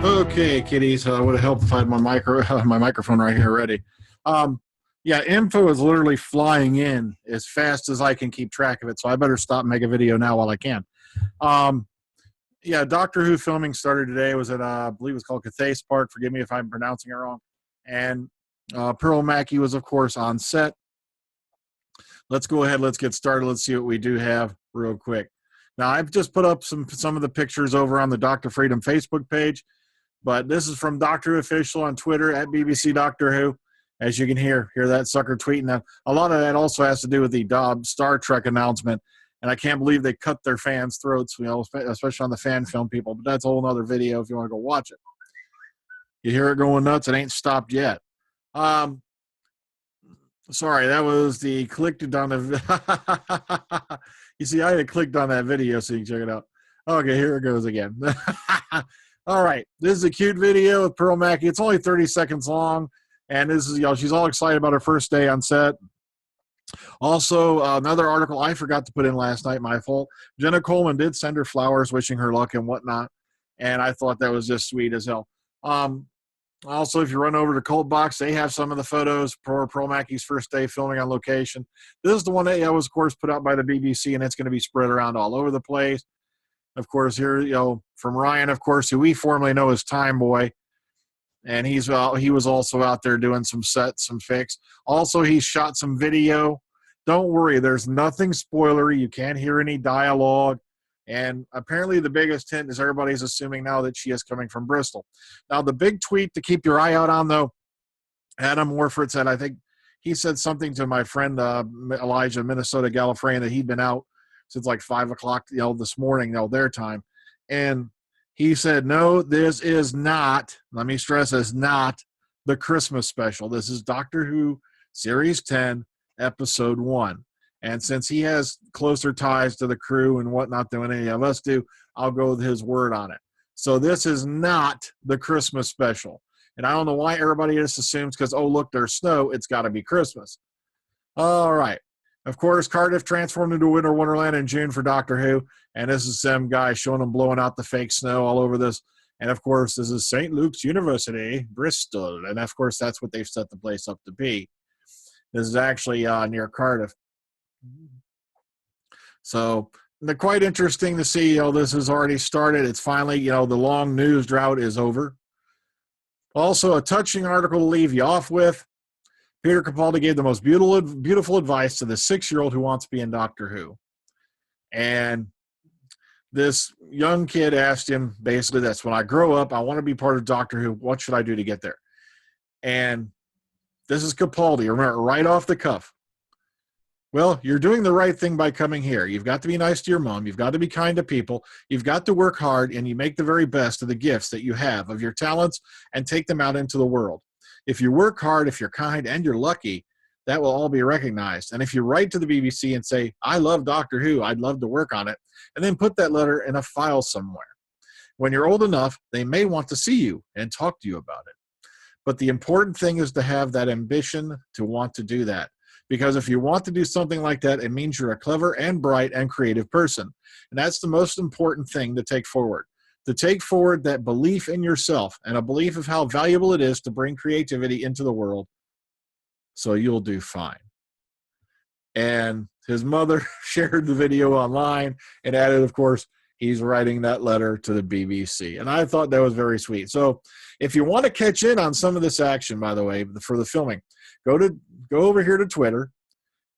Okay, kiddies. Would have helped if I had my my microphone right here ready. Um, yeah, info is literally flying in as fast as I can keep track of it. So I better stop and make a video now while I can. Um, yeah, Doctor Who filming started today. It was at I believe it was called Cathay Park. Forgive me if I'm pronouncing it wrong. And Pearl Mackie was, of course, on set. Let's go ahead. Let's get started. Let's see what we do have real quick. Now I've just put up some of the pictures over on the Dr. Freedom Facebook page. But this is from Doctor Who Official on Twitter at BBC Doctor Who. As you can hear that sucker tweeting. Now, a lot of that also has to do with the Star Trek announcement. And I can't believe they cut their fans' throats, especially on the fan film people. But that's a whole other video if you want to go watch it. You hear it going nuts. It ain't stopped yet. Sorry, that was the clicked on the. You see, I had clicked on that video so you can check it out. Okay, here it goes again. All right, this is a cute video with Pearl Mackie. It's only 30 seconds long, and this is, she's all excited about her first day on set. Also, another article I forgot to put in last night, my fault. Jenna Coleman did send her flowers, wishing her luck and whatnot, and I thought that was just sweet as hell. Also, if you run over to Cult Box, they have some of the photos for Pearl Mackie's first day filming on location. This is the one that was, of course, put out by the BBC, and it's going to be spread around all over the place. Of course, here, from Ryan, of course, who we formerly know as Time Boy, and he was also out there doing some sets, some fix. Also, he shot some video. Don't worry, there's nothing spoilery. You can't hear any dialogue. And apparently the biggest hint is everybody's assuming now that she is coming from Bristol. Now, the big tweet to keep your eye out on, though, Adam Warford said, I think he said something to my friend Elijah, Minnesota Gallifreyan, that he'd been out since like 5 o'clock, this morning, their time. And he said, no, this is not, let me stress, is not the Christmas special. This is Doctor Who Series 10, Episode 1. And since he has closer ties to the crew and whatnot than any of us do, I'll go with his word on it. So this is not the Christmas special. And I don't know why everybody just assumes because, oh, look, there's snow, it's got to be Christmas. All right. Of course, Cardiff transformed into Winter Wonderland in June for Doctor Who. And this is some guy showing them blowing out the fake snow all over this. And, of course, this is St. Luke's University, Bristol. And, of course, that's what they've set the place up to be. This is actually near Cardiff. So they're quite interesting to see, this has already started. It's finally, the long news drought is over. Also, a touching article to leave you off with. Peter Capaldi gave the most beautiful advice to the 6-year-old who wants to be in Doctor Who. And this young kid asked him basically this: when I grow up, I want to be part of Doctor Who. What should I do to get there? And this is Capaldi, remember, right off the cuff. Well, you're doing the right thing by coming here. You've got to be nice to your mom. You've got to be kind to people. You've got to work hard, and you make the very best of the gifts that you have, of your talents, and take them out into the world. If you work hard, if you're kind, and you're lucky, that will all be recognized. And if you write to the BBC and say, I love Doctor Who, I'd love to work on it, and then put that letter in a file somewhere. When you're old enough, they may want to see you and talk to you about it. But the important thing is to have that ambition to want to do that. Because if you want to do something like that, it means you're a clever and bright and creative person. And that's the most important thing to take forward. To take forward that belief in yourself and a belief of how valuable it is to bring creativity into the world, so you'll do fine. And his mother shared the video online and added, of course, he's writing that letter to the BBC. And I thought that was very sweet. So if you want to catch in on some of this action, by the way, for the filming, go over here to Twitter,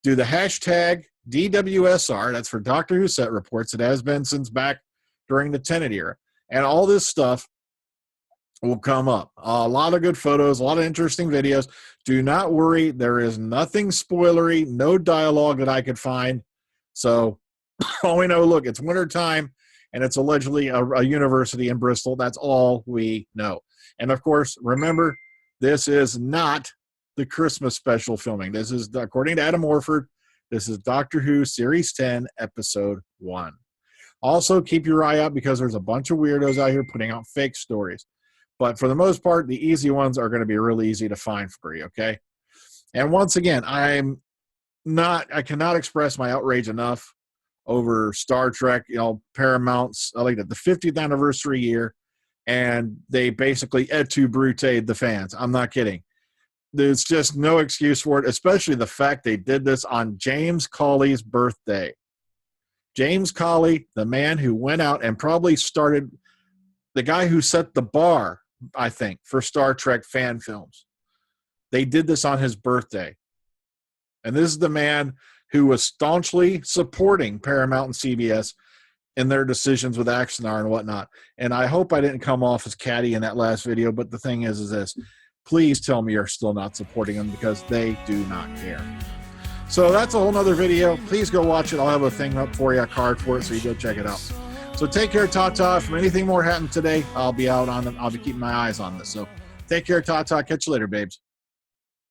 do the hashtag DWSR, that's for Doctor Who Set Reports. It has been since back during the Tenet era. And all this stuff will come up. A lot of good photos, a lot of interesting videos. Do not worry. There is nothing spoilery, no dialogue that I could find. So all we know, look, it's wintertime, and it's allegedly a university in Bristol. That's all we know. And, of course, remember, this is not the Christmas special filming. This is, according to Adam Warford, this is Doctor Who Series 10, Episode 1. Also, keep your eye out because there's a bunch of weirdos out here putting out fake stories. But for the most part, the easy ones are going to be really easy to find for you, okay? And once again, I cannot express my outrage enough over Star Trek, Paramount's, I like that, the 50th anniversary year. and they basically et tu brute the fans. I'm not kidding. There's just no excuse for it, especially the fact they did this on James Cawley's birthday. James Cawley, the man who went out and probably started, the guy who set the bar, I think, for Star Trek fan films. They did this on his birthday. And this is the man who was staunchly supporting Paramount and CBS in their decisions with Axanar and whatnot. And I hope I didn't come off as catty in that last video, but the thing is this. Please tell me you're still not supporting them, because they do not care. So that's a whole nother video. Please go watch it. I'll have a thing up for you, a card for it, so you go check it out. So take care, Tata. If anything more happens today, I'll be out on them. I'll be keeping my eyes on this. So take care, Tata. Catch you later, babes.